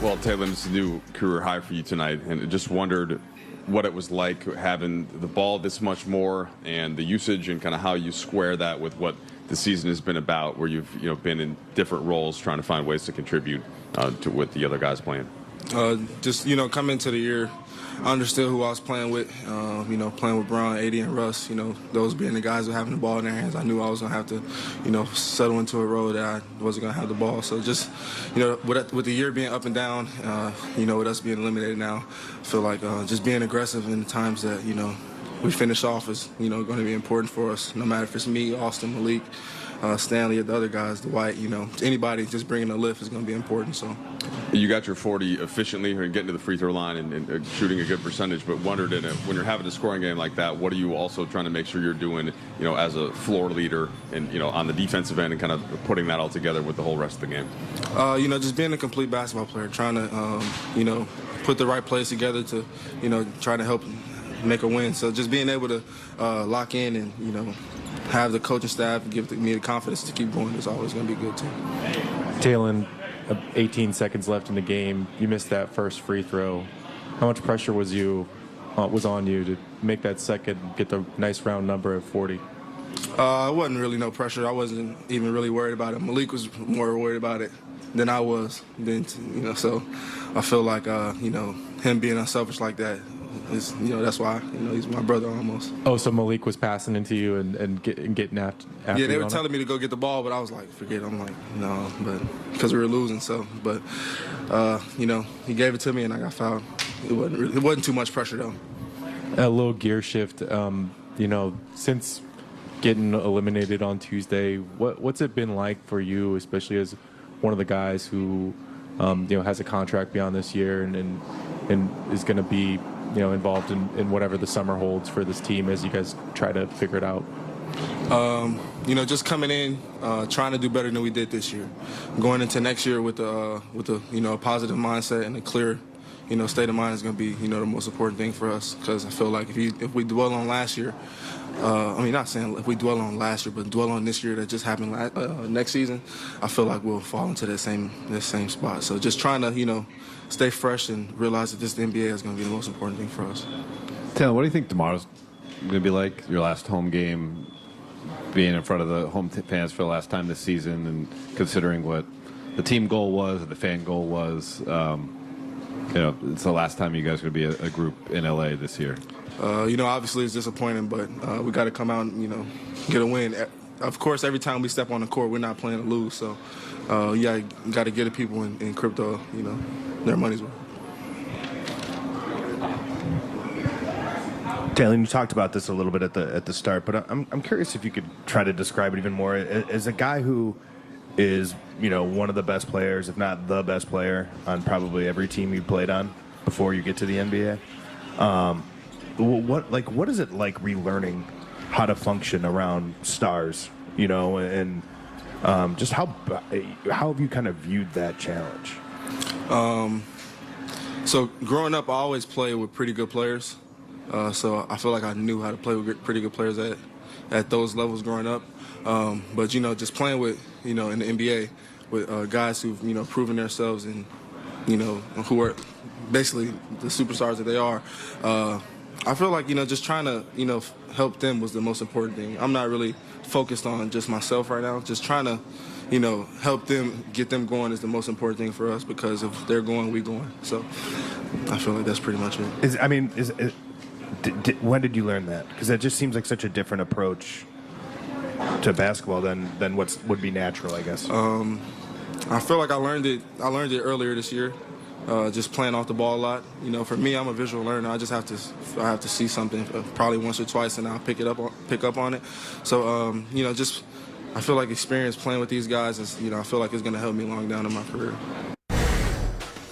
Well, Talen, it's a new career high for you tonight, and just wondered what it was like having the ball this much more and the usage and kind of how you square that with what the season has been about, where you've been in different roles trying to find ways to contribute to with the other guys playing. Just coming into the year, I understood who I was playing with. Playing with Brown, AD, and Russ. Those being the guys who having the ball in their hands. I knew I was gonna have to, settle into a role that I wasn't gonna have the ball. So just, with the year being up and down, with us being eliminated now, I feel like just being aggressive in the times that we finish off is going to be important for us. No matter if it's me, Austin, Malik, Stanley, or the other guys, Dwight, anybody just bringing a lift is going to be important. So. You got your 40 efficiently and getting to the free throw line and shooting a good percentage, but wondered when you're having a scoring game like that, what are you also trying to make sure you're doing, as a floor leader and, on the defensive end and kind of putting that all together with the whole rest of the game? Just being a complete basketball player, trying to, put the right plays together to, try to help make a win. So just being able to lock in and, have the coaching staff give me the confidence to keep going is always going to be good too. Talen, 18 seconds left in the game. You missed that first free throw. How much pressure was on you to make that second, get the nice round number of 40? It wasn't really no pressure. I wasn't even really worried about it. Malik was more worried about it than I was. So I feel like him being unselfish like that is, that's why he's my brother almost. Oh, so Malik was passing into you and getting after yeah, they you were telling me to go get the ball, but I was like, forget it. I'm like, no, but because we were losing. So, but he gave it to me and I got fouled. It wasn't too much pressure though. A little gear shift. Since getting eliminated on Tuesday, what's it been like for you, especially as one of the guys who has a contract beyond this year and is going to be involved in whatever the summer holds for this team as you guys try to figure it out? Just coming in, trying to do better than we did this year. Going into next year with a positive mindset and a clear, state of mind is going to be, the most important thing for us. Because I feel like if we dwell on last year, not saying if we dwell on last year, but dwell on this year that just happened next season, I feel like we'll fall into this same spot. So just trying to, stay fresh and realize that this NBA is going to be the most important thing for us. Taylor, what do you think tomorrow's going to be like? Your last home game, being in front of the home fans for the last time this season, and considering what the team goal was and the fan goal was, it's the last time you guys are going to be a group in LA this year. Obviously it's disappointing, but we got to come out and, get a win. Of course, every time we step on the court, we're not playing to lose. So, you got to get the people in crypto, their money's worth. Talen, you talked about this a little bit at the start, but I'm curious if you could try to describe it even more. As a guy who is, one of the best players, if not the best player, on probably every team you played on before you get to the NBA, what is it like relearning how to function around stars, and just how have you kind of viewed that challenge? So growing up, I always played with pretty good players. So I feel like I knew how to play with pretty good players at those levels growing up. But just playing with in the NBA with guys who've proven themselves and who are basically the superstars that they are. I feel like just trying to help them was the most important thing. I'm not really focused on just myself right now. Just trying to help them, get them going is the most important thing for us, because if they're going, we going. So I feel like that's pretty much it. When did you learn that? Because that just seems like such a different approach to basketball than what would be natural, I guess. I feel like I learned it earlier this year. Just playing off the ball a lot. For me, I'm a visual learner. I just have to see something probably once or twice, and I'll pick up on it. So I feel like experience playing with these guys is I feel like it's going to help me long down in my career.